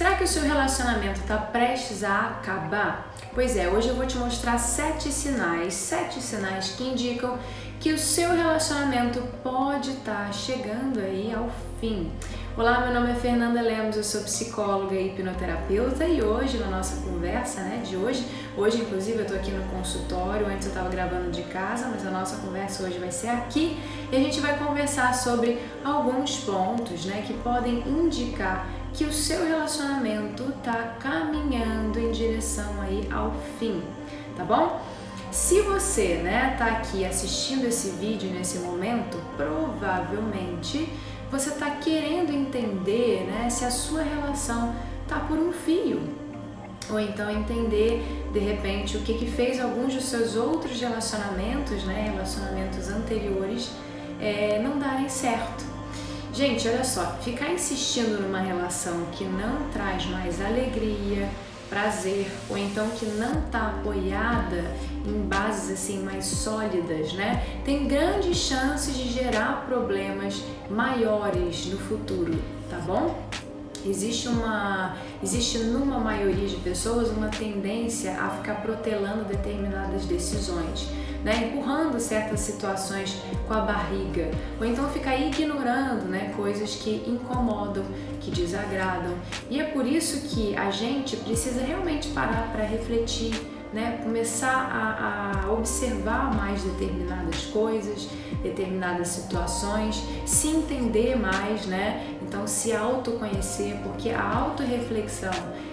Será que o seu relacionamento está prestes a acabar? Pois é, hoje eu vou te mostrar 7 sinais que indicam que o seu relacionamento pode estar chegando aí ao fim. Olá, meu nome é Fernanda Lemos, eu sou psicóloga e hipnoterapeuta e hoje na nossa conversa, hoje inclusive eu tô aqui no consultório, antes eu estava gravando de casa, mas a nossa conversa hoje vai ser aqui e a gente vai conversar sobre alguns pontos, que podem indicar que o seu relacionamento está caminhando em direção aí ao fim, tá bom? Se você, tá aqui assistindo esse vídeo nesse momento, provavelmente você está querendo entender, se a sua relação tá por um fio, ou então entender de repente o que fez alguns dos seus outros relacionamentos, relacionamentos anteriores, não darem certo. Gente, olha só, ficar insistindo numa relação que não traz mais alegria, prazer, ou então que não está apoiada em bases assim mais sólidas, tem grandes chances de gerar problemas maiores no futuro, tá bom? Existe numa maioria de pessoas uma tendência a ficar protelando determinadas decisões, empurrando certas situações com a barriga, ou então ficar ignorando, coisas que incomodam, que desagradam. E é por isso que a gente precisa realmente parar para refletir, começar a observar mais determinadas coisas, determinadas situações, se entender mais, então se autoconhecer, porque a autorreflexão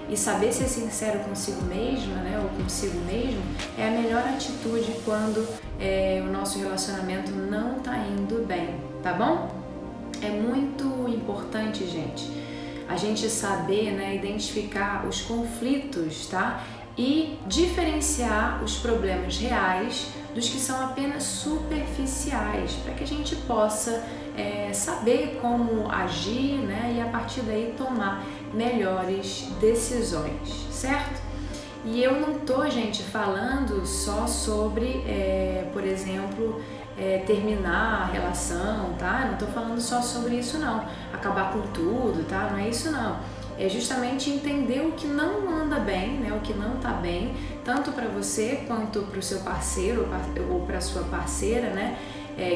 e saber ser sincero consigo mesma, ou consigo mesmo, é a melhor atitude quando o nosso relacionamento não está indo bem, tá bom? É muito importante, gente, a gente saber, identificar os conflitos, tá? E diferenciar os problemas reais dos que são apenas superficiais, para que a gente possa saber como agir, e a partir daí tomar melhores decisões, certo? E eu não tô, gente, falando só sobre, por exemplo, terminar a relação, tá? Não tô falando só sobre isso não, acabar com tudo, tá? Não é isso não. É justamente entender o que não anda bem, o que não tá bem, tanto para você quanto para o seu parceiro ou para sua parceira,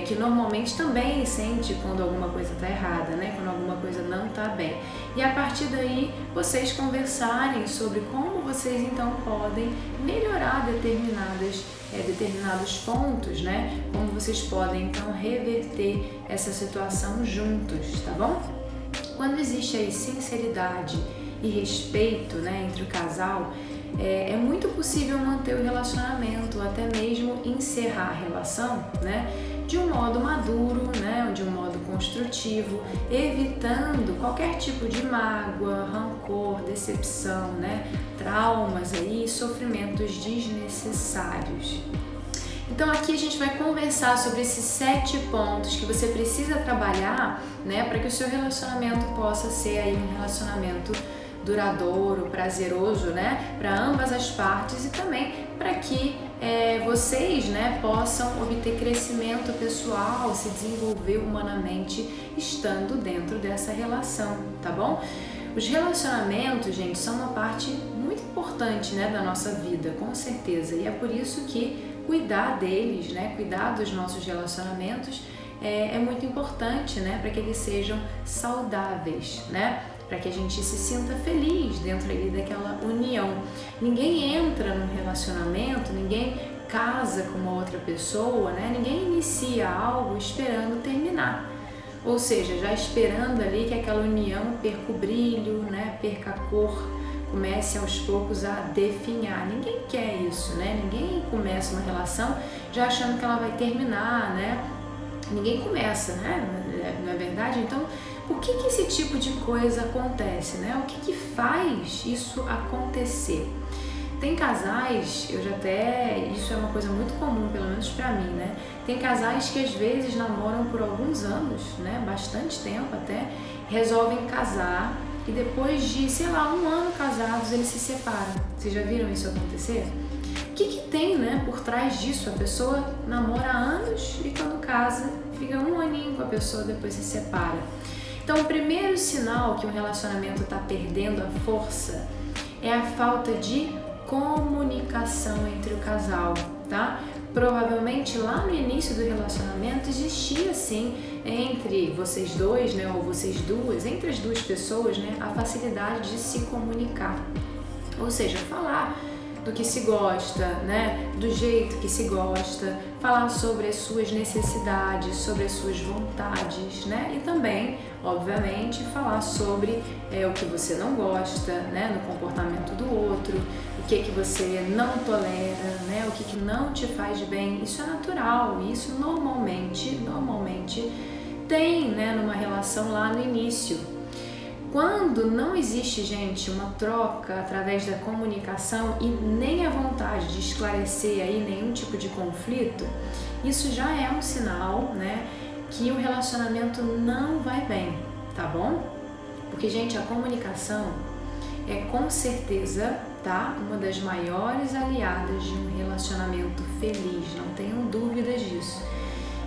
que normalmente também sente quando alguma coisa tá errada, quando alguma coisa não tá bem. E a partir daí, vocês conversarem sobre como vocês então podem melhorar determinados pontos, como vocês podem então reverter essa situação juntos, tá bom? Quando existe aí sinceridade e respeito, entre o casal, é muito possível manter o relacionamento, ou até mesmo encerrar a relação, de um modo maduro, de um modo construtivo, evitando qualquer tipo de mágoa, rancor, decepção, traumas aí, sofrimentos desnecessários. Então aqui a gente vai conversar sobre esses 7 pontos que você precisa trabalhar, para que o seu relacionamento possa ser aí um relacionamento duradouro, prazeroso, para ambas as partes e também para que vocês, possam obter crescimento pessoal, se desenvolver humanamente estando dentro dessa relação, tá bom? Os relacionamentos, gente, são uma parte muito importante, da nossa vida, com certeza, e é por isso que cuidar deles, cuidar dos nossos relacionamentos é muito importante, para que eles sejam saudáveis, para que a gente se sinta feliz dentro ali daquela união. Ninguém entra num relacionamento, ninguém casa com uma outra pessoa, ninguém inicia algo esperando terminar. Ou seja, já esperando ali que aquela união perca o brilho, perca a cor, comece aos poucos a definhar. Ninguém quer isso, Ninguém começa uma relação já achando que ela vai terminar, Ninguém começa, não é verdade? Então, por que esse tipo de coisa acontece, O que faz isso acontecer? Tem casais, isso é uma coisa muito comum, pelo menos pra mim, Tem casais que às vezes namoram por alguns anos, bastante tempo até, resolvem casar e depois de, um ano casados, eles se separam. Vocês já viram isso acontecer? O que tem, por trás disso? A pessoa namora há anos e quando casa, fica um aninho com a pessoa, depois se separa. Então, o primeiro sinal que um relacionamento está perdendo a força é a falta de comunicação entre o casal, tá? Provavelmente lá no início do relacionamento existia sim entre vocês dois, né, ou vocês duas, entre as duas pessoas, né, a facilidade de se comunicar, ou seja, falar do que se gosta, né, do jeito que se gosta, falar sobre as suas necessidades, sobre as suas vontades, né, e também, obviamente, falar sobre o que você não gosta, né, no comportamento do outro, o que você não tolera, né, o que não te faz bem. Isso é natural, isso normalmente tem, né, numa relação lá no início. Quando não existe, gente, uma troca através da comunicação e nem a vontade de esclarecer aí nenhum tipo de conflito, isso já é um sinal, né, que o relacionamento não vai bem, tá bom? Porque, gente, a comunicação é com certeza, tá, uma das maiores aliadas de um relacionamento feliz, não tenham dúvidas disso.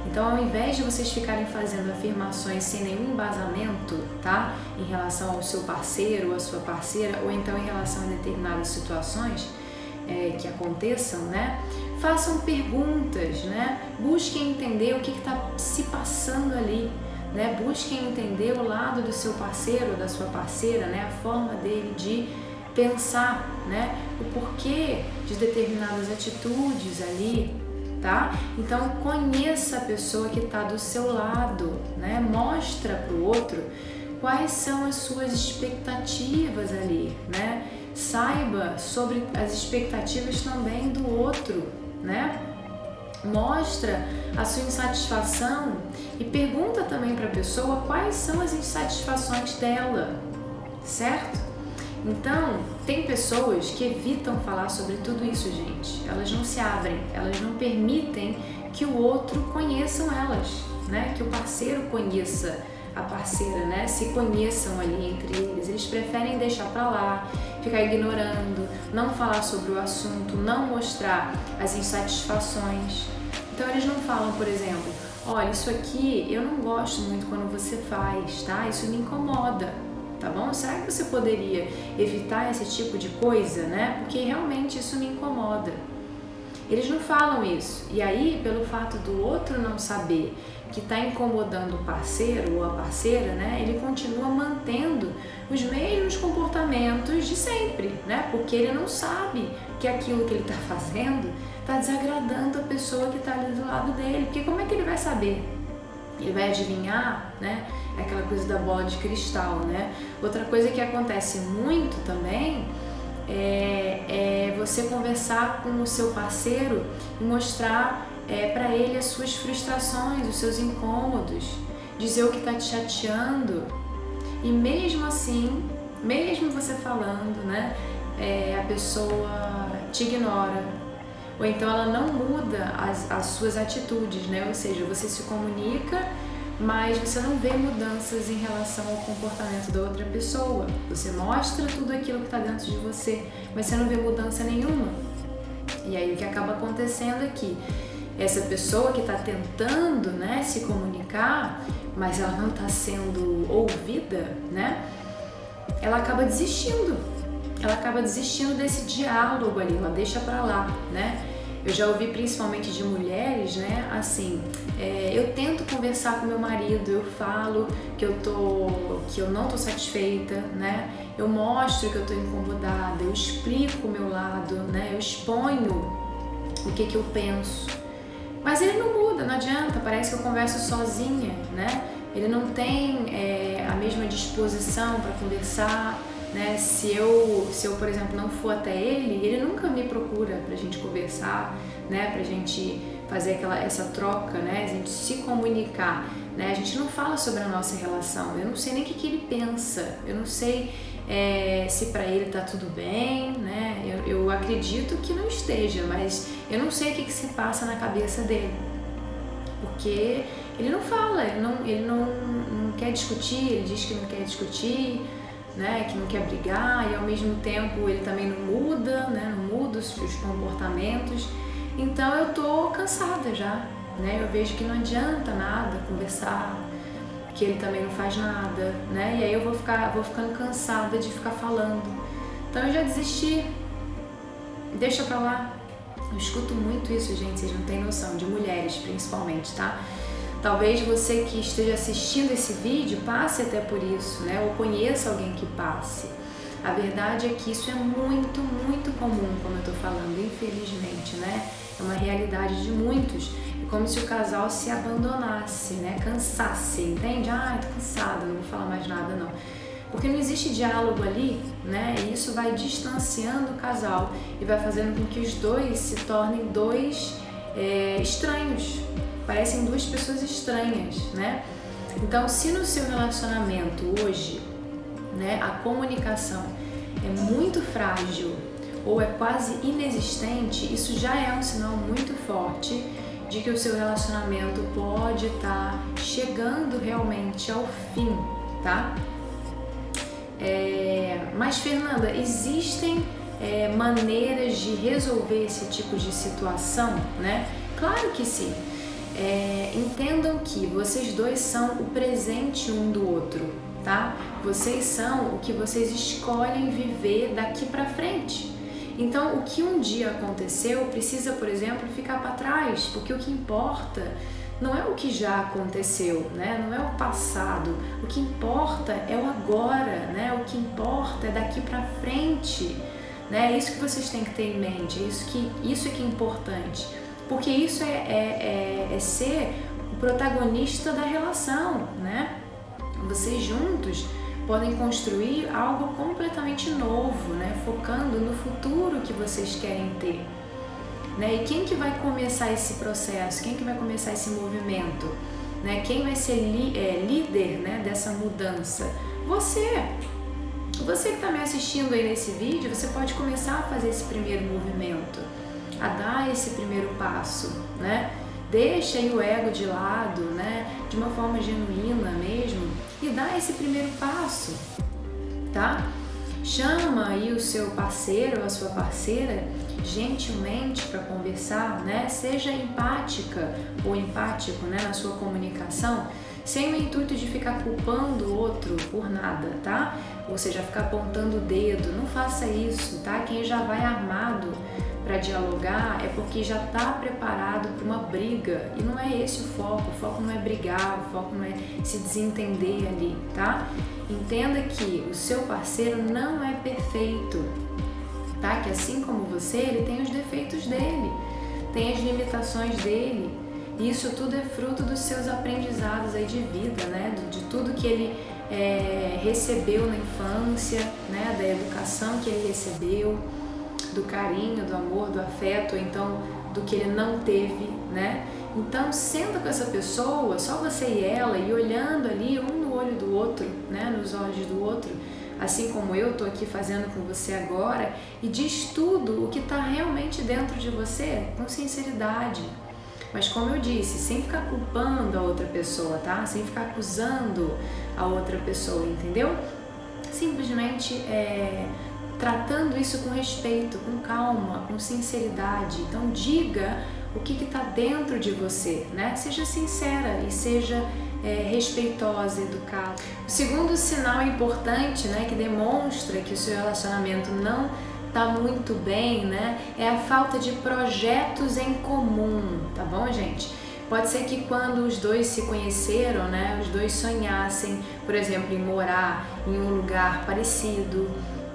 Então, ao invés de vocês ficarem fazendo afirmações sem nenhum embasamento, tá? Em relação ao seu parceiro ou à sua parceira, ou então em relação a determinadas situações que aconteçam, né? Façam perguntas, né? Busquem entender o que está se passando ali, né? Busquem entender o lado do seu parceiro ou da sua parceira, né? A forma dele de pensar, né? O porquê de determinadas atitudes ali, tá? Então conheça a pessoa que está do seu lado, né? Mostra para o outro quais são as suas expectativas ali, né? Saiba sobre as expectativas também do outro, né? Mostra a sua insatisfação e pergunta também para a pessoa quais são as insatisfações dela, certo? Então, tem pessoas que evitam falar sobre tudo isso, gente. Elas não se abrem, elas não permitem que o outro conheçam elas, né? Que o parceiro conheça a parceira, né? Se conheçam ali entre eles. Eles preferem deixar pra lá, ficar ignorando, não falar sobre o assunto, não mostrar as insatisfações. Então, eles não falam, por exemplo, olha, isso aqui eu não gosto muito quando você faz, tá? Isso me incomoda. Tá bom? Será que você poderia evitar esse tipo de coisa, né? Porque realmente isso me incomoda. Eles não falam isso. E aí, pelo fato do outro não saber que está incomodando o parceiro ou a parceira, né? Ele continua mantendo os mesmos comportamentos de sempre, né? Porque ele não sabe que aquilo que ele está fazendo está desagradando a pessoa que está ali do lado dele. Porque como é que ele vai saber? Ele vai adivinhar, né? É aquela coisa da bola de cristal, né? Outra coisa que acontece muito também é você conversar com o seu parceiro e mostrar para ele as suas frustrações, os seus incômodos, dizer o que está te chateando. E mesmo assim, mesmo você falando, né? A pessoa te ignora. Ou então ela não muda as suas atitudes, né? Ou seja, você se comunica, mas você não vê mudanças em relação ao comportamento da outra pessoa. Você mostra tudo aquilo que está dentro de você, mas você não vê mudança nenhuma. E aí o que acaba acontecendo é que essa pessoa que está tentando, né, se comunicar, mas ela não está sendo ouvida, né? Ela acaba desistindo. Ela acaba desistindo desse diálogo ali, ela deixa pra lá, né? Eu já ouvi principalmente de mulheres, né, assim, eu tento conversar com meu marido, eu falo que eu não tô satisfeita, né? Eu mostro que eu tô incomodada, eu explico o meu lado, né? Eu exponho o que eu penso. Mas ele não muda, não adianta, parece que eu converso sozinha, né? Ele não tem a mesma disposição para conversar, né? Se eu, por exemplo, não for até ele nunca me procura pra gente conversar, né? Pra gente fazer essa troca, né? A gente se comunicar, né? A gente não fala sobre a nossa relação, eu não sei nem o que ele pensa, eu não sei se pra ele tá tudo bem, né? Eu acredito que não esteja, mas eu não sei o que se passa na cabeça dele, porque ele não fala, ele não quer discutir, ele diz que não quer discutir, né, que não quer brigar, e ao mesmo tempo ele também não muda, né, não muda os comportamentos. Então eu tô cansada já, né? Eu vejo que não adianta nada conversar, porque ele também não faz nada, né? E aí eu vou ficando cansada de ficar falando. Então eu já desisti, deixa pra lá. Eu escuto muito isso, gente, vocês não têm noção, de mulheres principalmente, tá? Talvez você que esteja assistindo esse vídeo passe até por isso, né? Ou conheça alguém que passe. A verdade é que isso é muito, muito comum, como eu tô falando, infelizmente, né? É uma realidade de muitos. É como se o casal se abandonasse, né? Cansasse, entende? Ah, tô cansada, não vou falar mais nada, não. Porque não existe diálogo ali, né? E isso vai distanciando o casal e vai fazendo com que os dois se tornem dois estranhos. Parecem duas pessoas estranhas, né? Então, se no seu relacionamento hoje, né, a comunicação é muito frágil ou é quase inexistente, isso já é um sinal muito forte de que o seu relacionamento pode estar chegando realmente ao fim, tá? Mas, Fernanda, existem maneiras de resolver esse tipo de situação, né? Claro que sim. Entendam que vocês dois são o presente um do outro, tá? Vocês são o que vocês escolhem viver daqui pra frente. Então, o que um dia aconteceu precisa, por exemplo, ficar para trás, porque o que importa não é o que já aconteceu, né? Não é o passado. O que importa é o agora, né? O que importa é daqui para frente, né? É isso que vocês têm que ter em mente. Isso é que é importante, porque isso é ser o protagonista da relação, né? Vocês juntos podem construir algo completamente novo, né? Focando no futuro que vocês querem ter. Né? E quem que vai começar esse processo? Quem que vai começar esse movimento? Né? Quem vai ser líder, né, dessa mudança? Você! Você que está me assistindo aí nesse vídeo, você pode começar a fazer esse primeiro movimento, a dar esse primeiro passo, né? Deixa aí o ego de lado, né? De uma forma genuína mesmo, e dá esse primeiro passo, tá? Chama aí o seu parceiro ou a sua parceira gentilmente para conversar, né? Seja empática ou empático, né, na sua comunicação, sem o intuito de ficar culpando o outro por nada, tá? Ou seja, ficar apontando o dedo. Não faça isso, tá? Quem já vai armado para dialogar é porque já está preparado para uma briga, e não é esse o foco não é brigar, o foco não é se desentender ali, tá? Entenda que o seu parceiro não é perfeito, tá? Que assim como você, ele tem os defeitos dele, tem as limitações dele, e isso tudo é fruto dos seus aprendizados aí de vida, né? De tudo que ele recebeu na infância, né? Da educação que ele recebeu, do carinho, do amor, do afeto, ou então do que ele não teve, né? Então, senta com essa pessoa, só você e ela, e olhando ali um no olho do outro, né? Nos olhos do outro, assim como eu tô aqui fazendo com você agora, e diz tudo o que tá realmente dentro de você, com sinceridade. Mas como eu disse, sem ficar culpando a outra pessoa, tá? Sem ficar acusando a outra pessoa, entendeu? Simplesmente tratando isso com respeito, com calma, com sinceridade. Então diga o que está dentro de você, né? Seja sincera e seja respeitosa, educada. O segundo sinal importante, né, que demonstra que o seu relacionamento não está muito bem, né, é a falta de projetos em comum, tá bom, gente? Pode ser que quando os dois se conheceram, né, os dois sonhassem, por exemplo, em morar em um lugar parecido,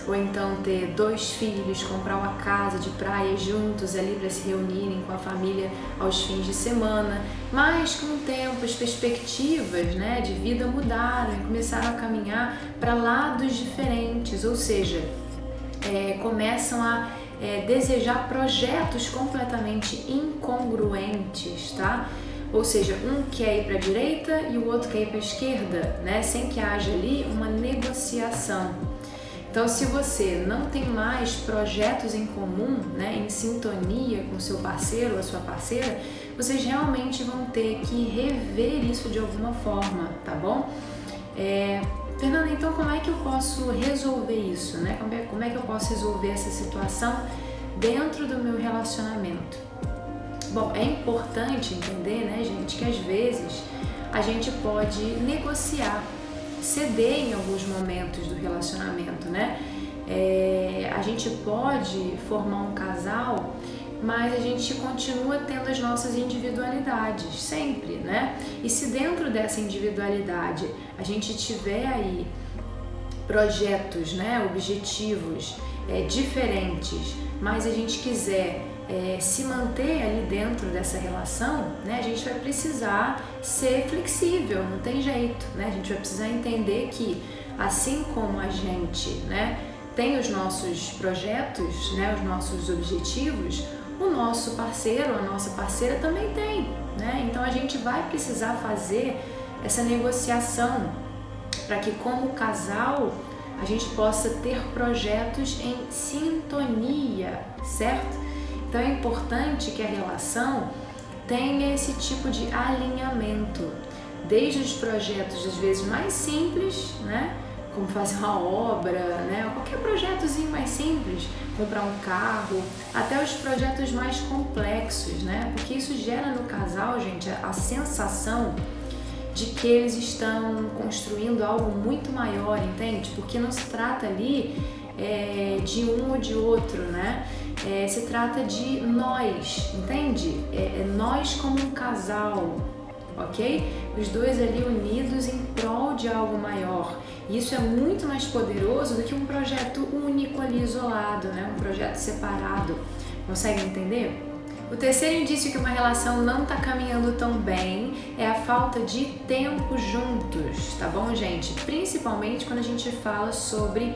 ou então ter 2 filhos, comprar uma casa de praia juntos ali para se reunirem com a família aos fins de semana. Mas com o tempo as perspectivas, né, de vida mudaram e começaram a caminhar para lados diferentes, ou seja, começam a desejar projetos completamente incongruentes, tá? Ou seja, um quer ir para a direita e o outro quer ir para a esquerda, né? Sem que haja ali uma negociação. Então, se você não tem mais projetos em comum, né, em sintonia com seu parceiro ou a sua parceira, vocês realmente vão ter que rever isso de alguma forma, tá bom? Fernanda, então como é que eu posso resolver isso, né? Como é que eu posso resolver essa situação dentro do meu relacionamento? Bom, é importante entender, né, gente, que às vezes a gente pode negociar, ceder em alguns momentos do relacionamento, né? A gente pode formar um casal, mas a gente continua tendo as nossas individualidades, sempre, né? E se dentro dessa individualidade a gente tiver aí projetos, né, objetivos diferentes, mas a gente quiser se manter ali dentro dessa relação, né, a gente vai precisar ser flexível, não tem jeito, né? A gente vai precisar entender que assim como a gente, né, tem os nossos projetos, né, os nossos objetivos, o nosso parceiro, a nossa parceira também tem, né? Então a gente vai precisar fazer essa negociação para que como casal a gente possa ter projetos em sintonia, certo? Então é importante que a relação tenha esse tipo de alinhamento, desde os projetos às vezes mais simples, né? Como fazer uma obra, né? Ou qualquer projetozinho mais simples, comprar um carro, até os projetos mais complexos, né? Porque isso gera no casal, gente, a sensação de que eles estão construindo algo muito maior, entende? Porque não se trata ali de um ou de outro, né? Se trata de nós, entende? Nós como um casal, ok? Os dois ali unidos em prol de algo maior. E isso é muito mais poderoso do que um projeto único ali isolado, né? Um projeto separado. Consegue entender? O terceiro indício que uma relação não está caminhando tão bem é a falta de tempo juntos, tá bom, gente? Principalmente quando a gente fala sobre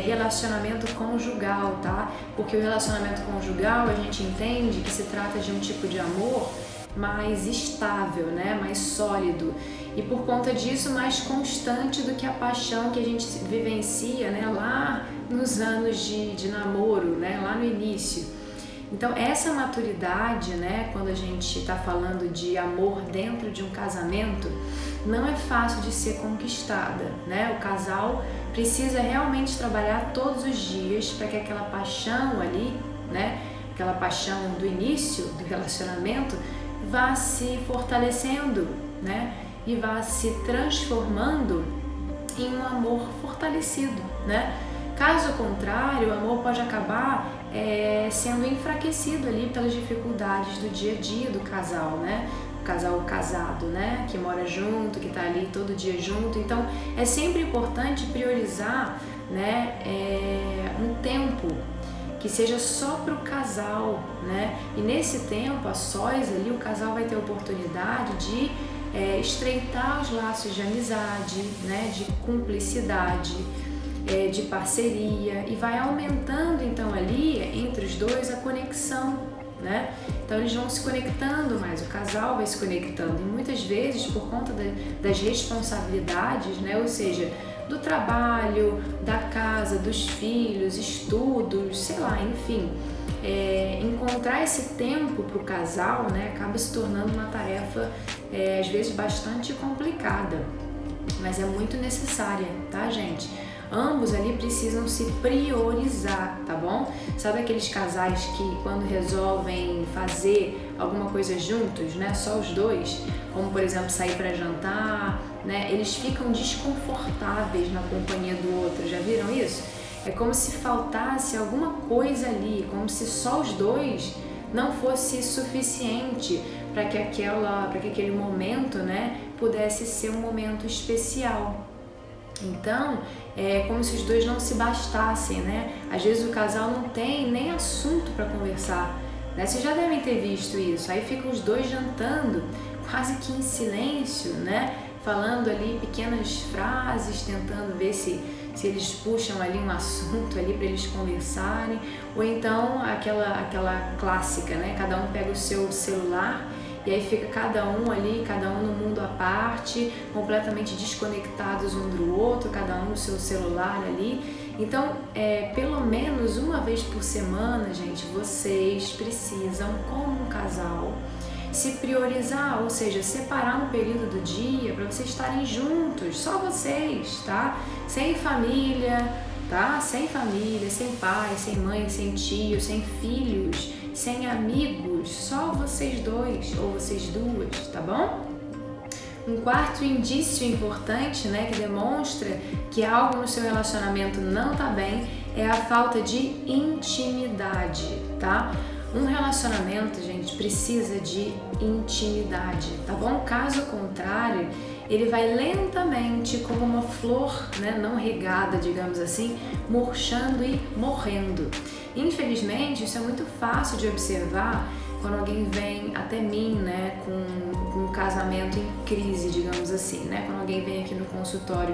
relacionamento conjugal, tá? Porque o relacionamento conjugal a gente entende que se trata de um tipo de amor mais estável, né? Mais sólido. E por conta disso, mais constante do que a paixão que a gente vivencia, né? Lá nos anos de namoro, né? Lá no início. Então essa maturidade, né, quando a gente está falando de amor dentro de um casamento, não é fácil de ser conquistada, né? O casal precisa realmente trabalhar todos os dias para que aquela paixão ali, né, aquela paixão do início do relacionamento vá se fortalecendo, né, e vá se transformando em um amor fortalecido, né? Caso contrário, o amor pode acabar sendo enfraquecido ali pelas dificuldades do dia a dia do casal, né? O casal casado, né? Que mora junto, que está ali todo dia junto. Então, é sempre importante priorizar, né? Um tempo que seja só para o casal, né? E nesse tempo, a sós ali, o casal vai ter a oportunidade de estreitar os laços de amizade, né? De cumplicidade, de parceria, e vai aumentando então ali entre os dois a conexão, né? Então eles vão se conectando mais, o casal vai se conectando, e muitas vezes por conta das responsabilidades, né? Ou seja, do trabalho, da casa, dos filhos, estudos, sei lá, enfim, encontrar esse tempo para o casal, né? Acaba se tornando uma tarefa às vezes bastante complicada, mas é muito necessária, tá, gente? Ambos ali precisam se priorizar, tá bom? Sabe aqueles casais que quando resolvem fazer alguma coisa juntos, né, só os dois, como por exemplo sair para jantar, né, eles ficam desconfortáveis na companhia do outro, já viram isso? É como se faltasse alguma coisa ali, como se só os dois não fosse suficiente para que aquele momento, né, pudesse ser um momento especial. Então, é como se os dois não se bastassem, né? Às vezes o casal não tem nem assunto para conversar, né? Vocês já devem ter visto isso. Aí ficam os dois jantando, quase que em silêncio, né? Falando ali pequenas frases, tentando ver se eles puxam ali um assunto ali para eles conversarem. Ou então aquela clássica, né? Cada um pega o seu celular e aí fica cada um ali, cada um no mundo à parte, completamente desconectados um do outro, cada um no seu celular ali. Então, pelo menos uma vez por semana, gente, vocês precisam, como um casal, se priorizar, ou seja, separar um período do dia para vocês estarem juntos, só vocês, tá? Sem família, tá? Sem família, sem pai, sem mãe, sem tio, sem filhos, sem amigos, só vocês dois ou vocês duas, tá bom? Um quarto indício importante, né, que demonstra que algo no seu relacionamento não tá bem, é a falta de intimidade, tá? Um relacionamento, gente, precisa de intimidade, tá bom? Caso contrário, ele vai lentamente, como uma flor, né, não regada, digamos assim, murchando e morrendo. Infelizmente, isso é muito fácil de observar quando alguém vem até mim, né, com um casamento em crise, digamos assim, né, quando alguém vem aqui no consultório.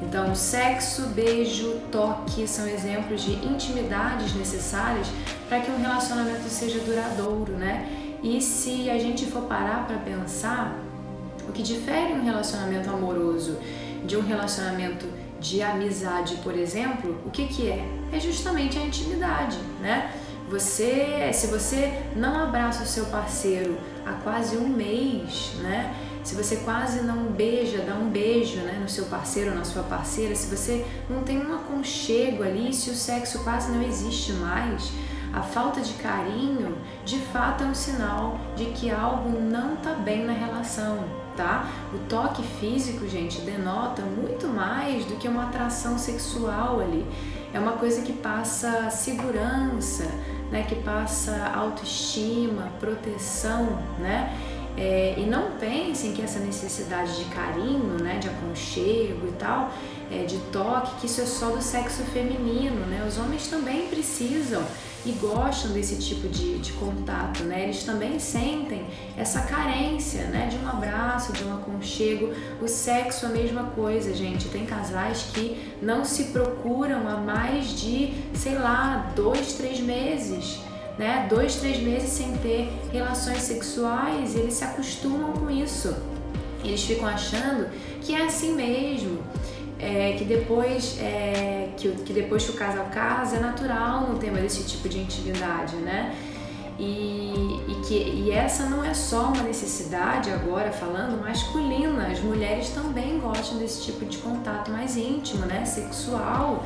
Então, sexo, beijo, toque são exemplos de intimidades necessárias para que um relacionamento seja duradouro, né? E se a gente for parar para pensar, o que difere um relacionamento amoroso de um relacionamento de amizade, por exemplo, o que é? É justamente a intimidade, né? Se você não abraça o seu parceiro há quase um mês, né? Se você quase não beija, dá um beijo, né, no seu parceiro ou na sua parceira, se você não tem um aconchego ali, se o sexo quase não existe mais, a falta de carinho, de fato, é um sinal de que algo não tá bem na relação, tá? O toque físico, gente, denota muito mais do que uma atração sexual ali. É uma coisa que passa segurança, né? Que passa autoestima, proteção, né? E não pensem que essa necessidade de carinho, né, de aconchego e tal, de toque, que isso é só do sexo feminino, né? Os homens também precisam e gostam desse tipo de contato, né? Eles também sentem essa carência, né, de um abraço, de um aconchego. O sexo é a mesma coisa, gente. Tem casais que não se procuram há mais de, sei lá, 2, 3 meses, né? 2, 3 meses sem ter relações sexuais, e eles se acostumam com isso. Eles ficam achando que é assim mesmo, que depois que o casal casa é natural não ter mais esse tipo de intimidade, né? E essa não é só uma necessidade, agora falando, masculina. As mulheres também gostam desse tipo de contato mais íntimo, né? Sexual,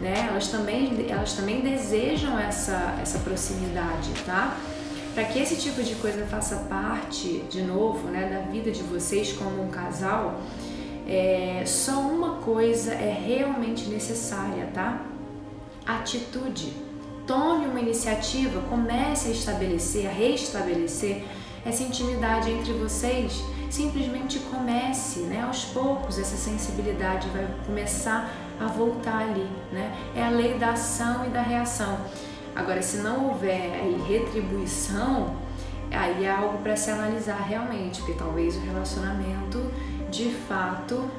né? Elas também desejam essa proximidade, tá? Para que esse tipo de coisa faça parte, de novo, né, da vida de vocês como um casal, só uma coisa é realmente necessária, tá? Atitude. Tome uma iniciativa, comece a restabelecer essa intimidade entre vocês. Simplesmente comece, né? Aos poucos essa sensibilidade vai começar a voltar ali, né? É a lei da ação e da reação. Agora, se não houver aí retribuição, aí é algo para se analisar realmente, porque talvez o relacionamento de fato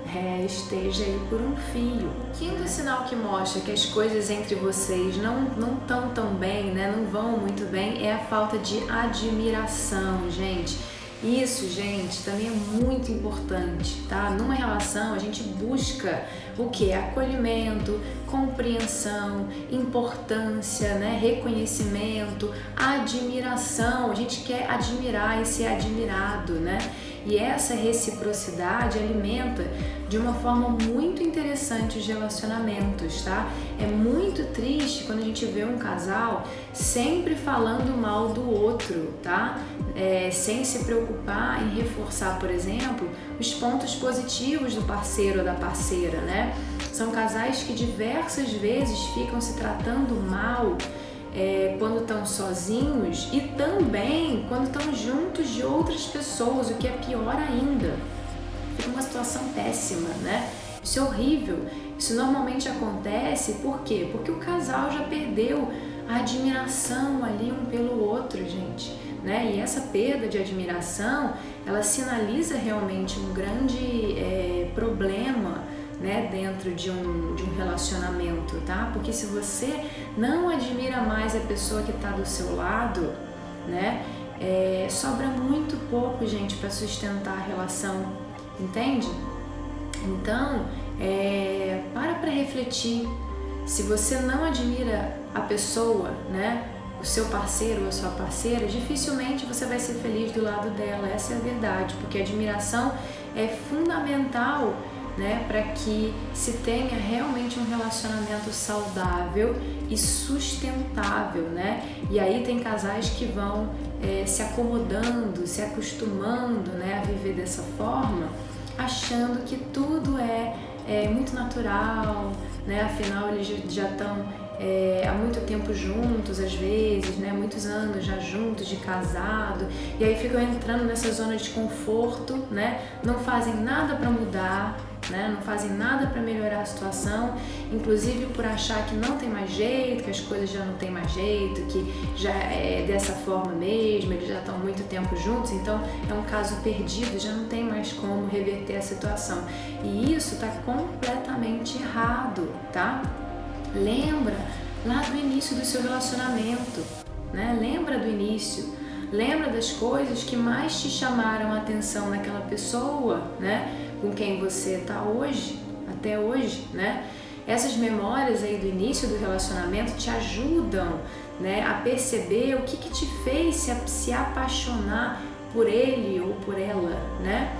esteja aí por um fio. Quinto sinal que mostra que as coisas entre vocês não estão tão bem, né, não vão muito bem, é a falta de admiração, gente. Isso, gente, também é muito importante, tá? Numa relação a gente busca o que? Acolhimento, compreensão, importância, né? Reconhecimento, admiração. A gente quer admirar e ser admirado, né? E essa reciprocidade alimenta de uma forma muito interessante os relacionamentos, tá? É muito triste quando a gente vê um casal sempre falando mal do outro, tá? Sem se preocupar em reforçar, por exemplo, os pontos positivos do parceiro ou da parceira, né? São casais que diversas vezes ficam se tratando mal quando estão sozinhos e também quando estão juntos de outras pessoas, o que é pior ainda. Fica uma situação péssima, né? Isso é horrível. Isso normalmente acontece, por quê? Porque o casal já perdeu a admiração ali um pelo outro, gente, né? E essa perda de admiração, ela sinaliza realmente um grande problema, né, dentro de um relacionamento, tá? Porque se você não admira mais a pessoa que está do seu lado, né, sobra muito pouco, gente, para sustentar a relação, entende? Então, para refletir. Se você não admira a pessoa, né, o seu parceiro ou a sua parceira, dificilmente você vai ser feliz do lado dela. Essa é a verdade, porque a admiração é fundamental né, para que se tenha realmente um relacionamento saudável e sustentável, né? E aí tem casais que vão se acomodando, se acostumando, né, a viver dessa forma, achando que tudo é muito natural, né? Afinal eles já estão há muito tempo juntos, às vezes, né? Muitos anos já juntos, de casado, e aí ficam entrando nessa zona de conforto, né? Não fazem nada para mudar, né? Não fazem nada para melhorar a situação, inclusive por achar que não tem mais jeito, que as coisas já não tem mais jeito, que já é dessa forma mesmo, eles já estão há muito tempo juntos, então é um caso perdido, já não tem mais como reverter a situação. E isso está completamente errado, tá? Lembra lá do início do seu relacionamento, né? Lembra do início, lembra das coisas que mais te chamaram a atenção naquela pessoa, né? Com quem você está hoje, até hoje, né? Essas memórias aí do início do relacionamento te ajudam, né, a perceber o que te fez se apaixonar por ele ou por ela, né?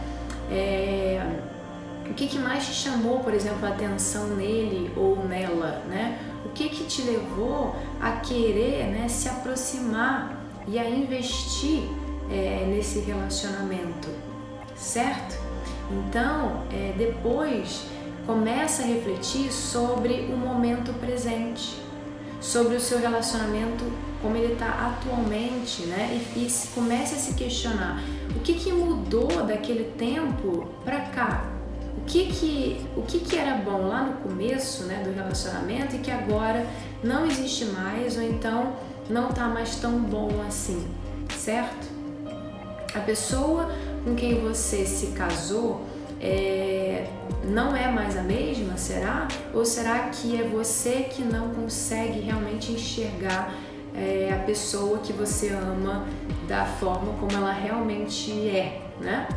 O que mais te chamou, por exemplo, a atenção nele ou nela, né? O que te levou a querer, né, se aproximar e a investir nesse relacionamento, certo? Então, depois começa a refletir sobre o momento presente, sobre o seu relacionamento, como ele está atualmente, né? E comece a se questionar o que mudou daquele tempo para cá. O que era bom lá no começo, né, do relacionamento e que agora não existe mais ou então não está mais tão bom assim, certo? A pessoa com quem você se casou não é mais a mesma, será? Ou será que é você que não consegue realmente enxergar a pessoa que você ama da forma como ela realmente é, né?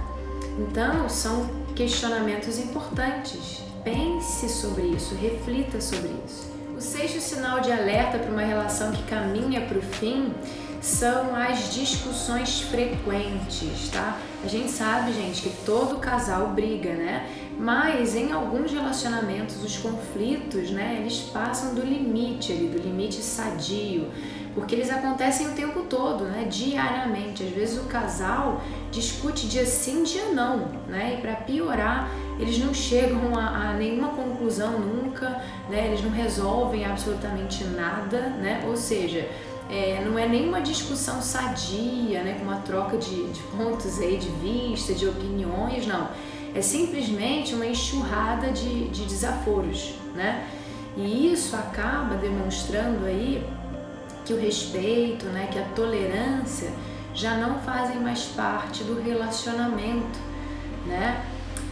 Então, são questionamentos importantes. Pense sobre isso, reflita sobre isso. O sexto sinal de alerta para uma relação que caminha para o fim são as discussões frequentes, tá? A gente sabe, gente, que todo casal briga, né? Mas em alguns relacionamentos os conflitos, né, eles passam do limite ali, do limite sadio, porque eles acontecem o tempo todo, né, diariamente. Às vezes o casal discute dia sim, dia não, né? E para piorar, eles não chegam a nenhuma conclusão nunca, né? Eles não resolvem absolutamente nada, né? Ou seja, não é nenhuma discussão sadia, né, com uma troca de pontos aí, de vista, de opiniões, não. É simplesmente uma enxurrada de desaforos, né? E isso acaba demonstrando aí que o respeito, né, que a tolerância já não fazem mais parte do relacionamento, né?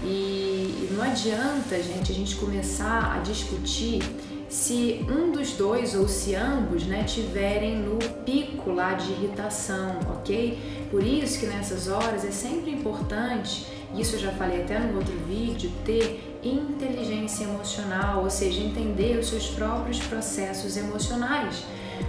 E não adianta, gente, a gente começar a discutir se um dos dois ou se ambos, né, tiverem no pico lá de irritação, ok? Por isso que nessas horas é sempre importante, isso eu já falei até no outro vídeo, ter inteligência emocional, ou seja, entender os seus próprios processos emocionais.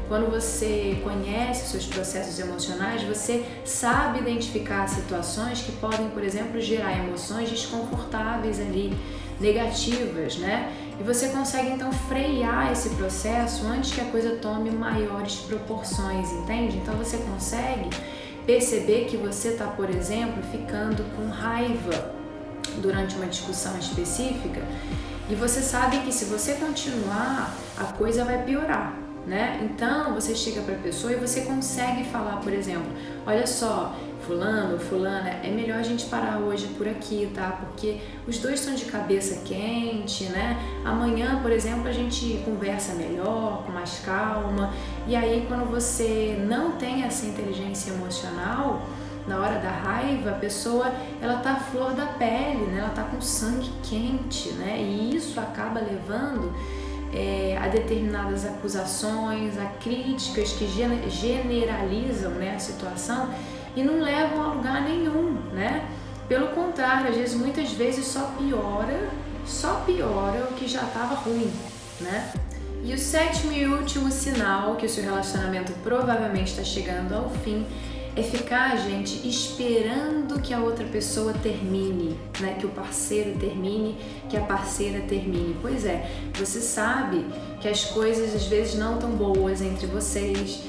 Quando você conhece seus processos emocionais, você sabe identificar situações que podem, por exemplo, gerar emoções desconfortáveis ali, negativas, né? E você consegue então frear esse processo antes que a coisa tome maiores proporções, entende? Então você consegue perceber que você está, por exemplo, ficando com raiva durante uma discussão específica e você sabe que se você continuar, a coisa vai piorar, né? Então você chega para a pessoa e você consegue falar, por exemplo, olha só, fulano ou fulana, é melhor a gente parar hoje por aqui, tá? Porque os dois estão de cabeça quente, né? Amanhã, por exemplo, a gente conversa melhor, com mais calma. E aí, quando você não tem essa inteligência emocional, na hora da raiva, a pessoa, ela tá à flor da pele, né? Ela tá com sangue quente, né? E isso acaba levando a determinadas acusações, a críticas que generalizam, né, a situação e não levam a lugar nenhum, né? Pelo contrário, às vezes, muitas vezes só piora o que já estava ruim, né? E o sétimo e último sinal que o seu relacionamento provavelmente está chegando ao fim é ficar, gente, esperando que a outra pessoa termine, né? Que o parceiro termine, que a parceira termine. Pois é, você sabe que as coisas às vezes não estão boas entre vocês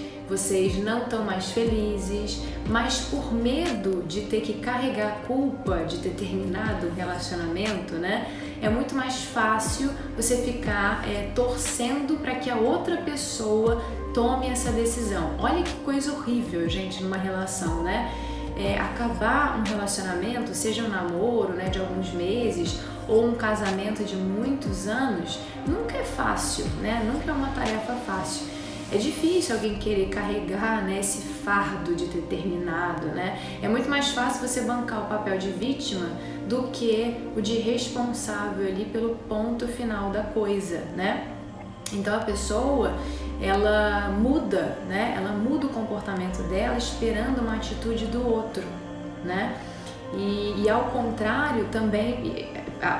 não estão mais felizes, mas por medo de ter que carregar a culpa de ter terminado o relacionamento, né? É muito mais fácil você ficar torcendo para que a outra pessoa tome essa decisão. Olha que coisa horrível, gente, numa relação, né? Acabar um relacionamento, seja um namoro, né, de alguns meses ou um casamento de muitos anos, nunca é fácil, né? Nunca é uma tarefa fácil. É difícil alguém querer carregar, né, esse fardo de ter terminado, né? É muito mais fácil você bancar o papel de vítima do que o de responsável ali pelo ponto final da coisa, né? Então a pessoa, ela muda, né? Ela muda o comportamento dela esperando uma atitude do outro, né? E ao contrário também,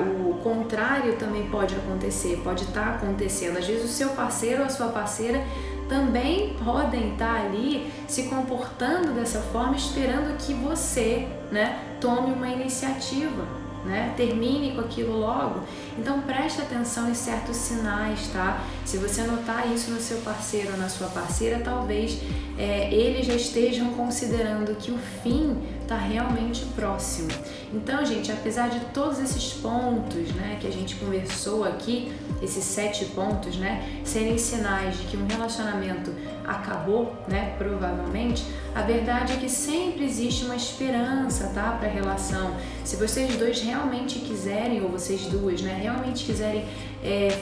o contrário também pode acontecer, pode estar acontecendo. Às vezes o seu parceiro ou a sua parceira também podem estar ali se comportando dessa forma, esperando que você, né, tome uma iniciativa, né, termine com aquilo logo. Então preste atenção em certos sinais, tá? Se você notar isso no seu parceiro ou na sua parceira, talvez eles já estejam considerando que o fim está realmente próximo. Então, gente, apesar de todos esses pontos, né, que a gente conversou aqui, esses 7 pontos, né, serem sinais de que um relacionamento acabou, né, provavelmente, a verdade é que sempre existe uma esperança, tá, para a relação. Se vocês dois realmente quiserem, ou vocês duas, né, realmente quiserem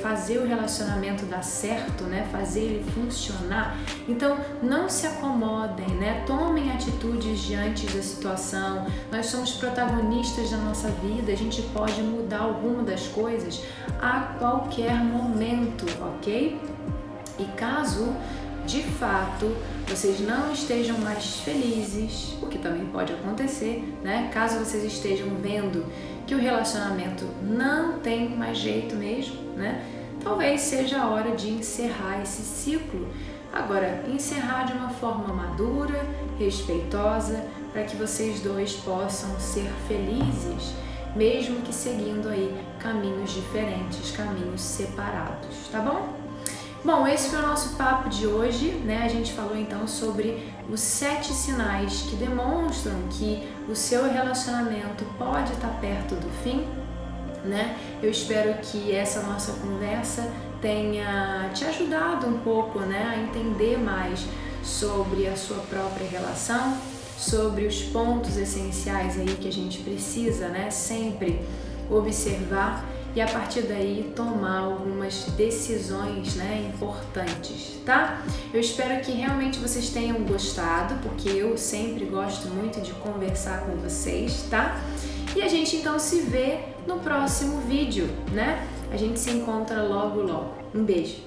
fazer o relacionamento dar certo, né, fazer ele funcionar, então não se acomodem, né, tomem atitudes diante da situação. Nós somos protagonistas da nossa vida, a gente pode mudar alguma das coisas a qualquer momento, ok? E caso de fato vocês não estejam mais felizes, o que também pode acontecer, né? Caso vocês estejam vendo que o relacionamento não tem mais jeito mesmo, né? Talvez seja a hora de encerrar esse ciclo. Agora, encerrar de uma forma madura, respeitosa, para que vocês dois possam ser felizes, mesmo que seguindo aí caminhos diferentes, caminhos separados, tá bom? Bom, esse foi o nosso papo de hoje, né? A gente falou então sobre os 7 sinais que demonstram que o seu relacionamento pode estar perto do fim, né? Eu espero que essa nossa conversa tenha te ajudado um pouco, né, a entender mais sobre a sua própria relação, sobre os pontos essenciais aí que a gente precisa, né, sempre observar e a partir daí tomar algumas decisões, né, importantes, tá? Eu espero que realmente vocês tenham gostado, porque eu sempre gosto muito de conversar com vocês, tá? E a gente então se vê no próximo vídeo, né? A gente se encontra logo logo. Um beijo!